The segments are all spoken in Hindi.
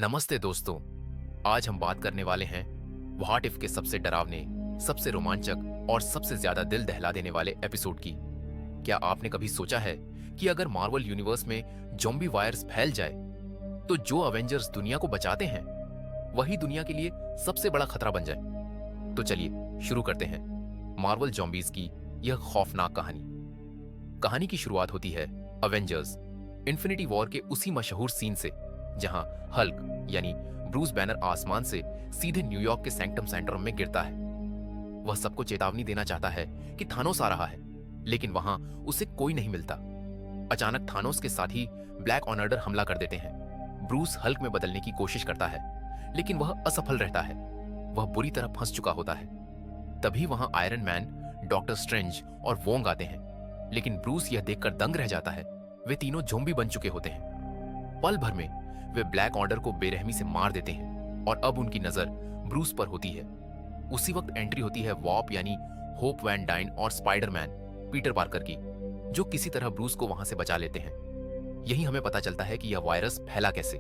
नमस्ते दोस्तों। आज हम बात करने वाले हैं व्हाट इफ के सबसे डरावने, सबसे रोमांचक और सबसे ज्यादा दिल दहला देने वाले एपिसोड की। क्या आपने कभी सोचा है कि अगर मार्वल यूनिवर्स में ज़ॉम्बी वायरस फैल जाए तो जो अवेंजर्स दुनिया को बचाते हैं वही दुनिया के लिए सबसे बड़ा खतरा बन जाए। तो चलिए शुरू करते हैं मार्वल ज़ॉम्बीज की यह खौफनाक कहानी की शुरुआत होती है अवेंजर्स इन्फिनिटी वॉर के उसी मशहूर सीन से जहां हल्क यानी ब्रूस बैनर आसमान से सीधे न्यूयॉर्क के सैंक्टम सेंट्रम में गिरता है। वह सबको चेतावनी देना चाहता है कि थानोस आ रहा है, लेकिन वहां उसे कोई नहीं मिलता। अचानक थानोस के साथी ब्लैक ऑनर्डर हमला कर देते हैं। ब्रूस हल्क में बदलने की कोशिश करता है, लेकिन वह असफल रहता है। वह बुरी तरह फंस चुका होता है। तभी वहां आयरन मैन, डॉक्टर स्ट्रेंज और वोंग आते हैं, लेकिन ब्रूस यह देखकर दंग रह जाता है। वे तीनों ज़ॉम्बी बन चुके होते हैं। पल भर में वे ब्लैक ऑर्डर को बेरहमी से मार देते हैं और अब उनकी नजर ब्रूस पर होती है। उसी वक्त एंट्री होती है वॉप यानी होप वैन डाइन और स्पाइडरमैन पीटर पार्कर की, जो किसी तरह ब्रूस को वहां से बचा लेते हैं। यही हमें पता चलता है कि यह वायरस फैला कैसे।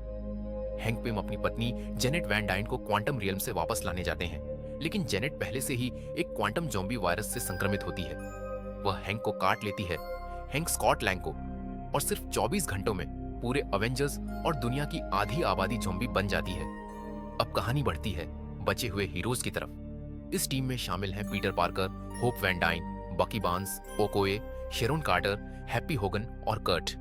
हैंक पिम अपनी पत्नी जेनेट वैन डाइन को क्वांटम रियल्म से वापस लाने जाते हैं, लेकिन जेनेट पहले से ही एक क्वांटम ज़ॉम्बी वायरस से संक्रमित होती है। वह हैंक को काट लेती है, हैंक स्कॉट लैंग को, और सिर्फ 24 घंटों में पूरे अवेंजर्स और दुनिया की आधी आबादी ज़ॉम्बी बन जाती है। अब कहानी बढ़ती है बचे हुए हीरोज की तरफ। इस टीम में शामिल हैं Peter Parker, Hope Van Dyne, Bucky Barnes, Okoye, Sharon Carter, Happy Hogan और कर्ट।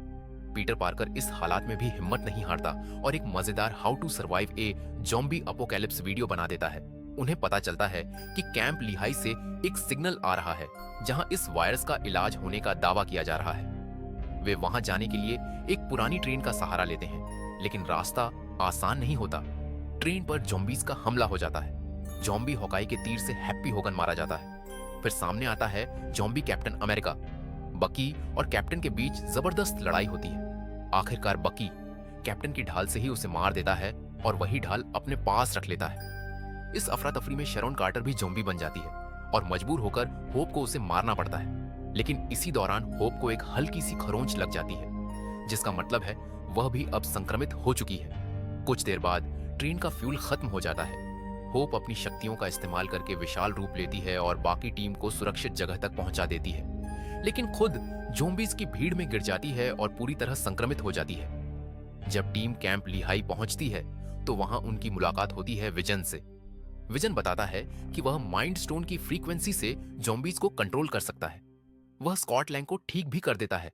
पीटर पार्कर इस हालात में भी हिम्मत नहीं हारता और एक मजेदार how to survive a zombie apocalypse video बना देता है। उन्हें पता चलता है कि कैंप लिहाई से एक सिग्नल आ रहा है जहां इस वायरस का इलाज होने का दावा किया जा रहा है। वे वहां जाने के लिए एक पुरानी ट्रेन का सहारा लेते हैं, लेकिन रास्ता आसान नहीं होता। ट्रेन पर ज़ॉम्बीज का हमला हो जाता है। ज़ॉम्बी हॉकाई के तीर से हैप्पी होगन मारा जाता है। फिर सामने आता है ज़ॉम्बी कैप्टन अमेरिका। बकी और कैप्टन के बीच जबरदस्त लड़ाई होती है। आखिरकार बकी कैप्टन की ढाल से ही उसे मार देता है और वही ढाल अपने पास रख लेता है। इस अफरा तफरी में शेरोन कार्टर भी ज़ॉम्बी बन जाती है और मजबूर होकर होप को उसे मारना पड़ता है। लेकिन इसी दौरान होप को एक हल्की सी खरोंच लग जाती है, जिसका मतलब है वह भी अब संक्रमित हो चुकी है। कुछ देर बाद ट्रेन का फ्यूल खत्म हो जाता है। होप अपनी शक्तियों का इस्तेमाल करके विशाल रूप लेती है और बाकी टीम को सुरक्षित जगह तक पहुंचा देती है, लेकिन खुद ज़ॉम्बीज की भीड़ में गिर जाती है और पूरी तरह संक्रमित हो जाती है। जब टीम कैंप लिहाई पहुंचती है तो वहां उनकी मुलाकात होती है विजन से। विजन बताता है कि वह माइंड स्टोन की फ्रीक्वेंसी से ज़ॉम्बीज को कंट्रोल कर सकता है। वह स्कॉट लैंग को ठीक भी कर देता है,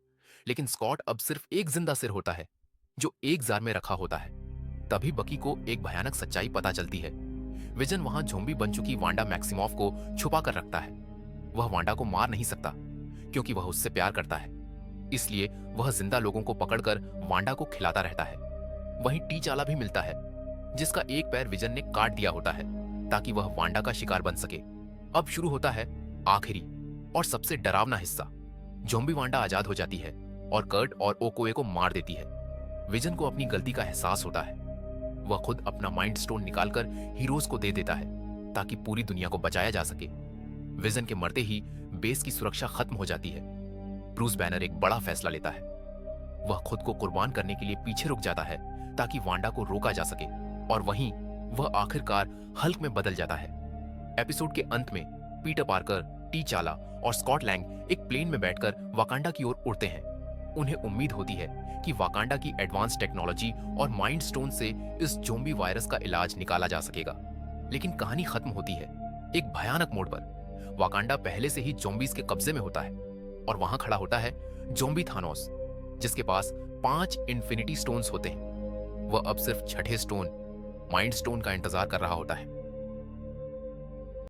लेकिन स्कॉट अब सिर्फ एक जिंदा सिर होता है जो एक जार में रखा होता है। तभी बकी को एक भयानक सच्चाई पता चलती है। विजन वहां ज़ॉम्बी बन चुकी वांडा मैक्सिमॉफ को छुपा कर रखता है। वह वांडा को मार नहीं सकता क्योंकि वह उससे प्यार करता है, इसलिए वह जिंदा लोगों को पकड़कर वांडा को खिलाता रहता है। वहीं टीचाला भी मिलता है, जिसका एक पैर विजन ने काट दिया होता है ताकि वह वांडा का शिकार बन सके। अब शुरू होता है आखिरी और सबसे डरावना हिस्सा। ज़ॉम्बी वांडा आजाद हो जाती है और कर्ट और ओकोए को मार देती है। विजन को अपनी गलती का एहसास होता है। वह खुद अपना माइंड स्टोन निकालकर हीरोज को दे देता है ताकि पूरी दुनिया को बचाया जा सके। विजन के मरते ही बेस की सुरक्षा खत्म हो जाती है। ब्रूस बैनर एक बड़ा फैसला लेता है। वह खुद को कुर्बान करने के लिए पीछे रुक जाता है ताकि वांडा को रोका जा सके, और वहीं वह आखिरकार हल्क में बदल जाता है। एपिसोड के अंत में पीटर पार्कर, टीचाला और स्कॉट लैंग एक प्लेन में बैठकर वाकांडा की ओर उड़ते हैं। उन्हें उम्मीद होती है कि वाकांडा की एडवांस टेक्नोलॉजी और माइंड स्टोन से इस ज़ॉम्बी वायरस का इलाज निकाला जा सकेगा। लेकिन कहानी खत्म होती है एक भयानक मोड़ पर। वाकांडा पहले से ही ज़ॉम्बीज के कब्जे में होता है और वहां खड़ा होता है ज़ॉम्बी थानोस, जिसके पास 5 इन्फिनिटी स्टोन्स होते हैं। वह अब सिर्फ छठे स्टोन, माइंड स्टोन का इंतजार कर रहा होता है।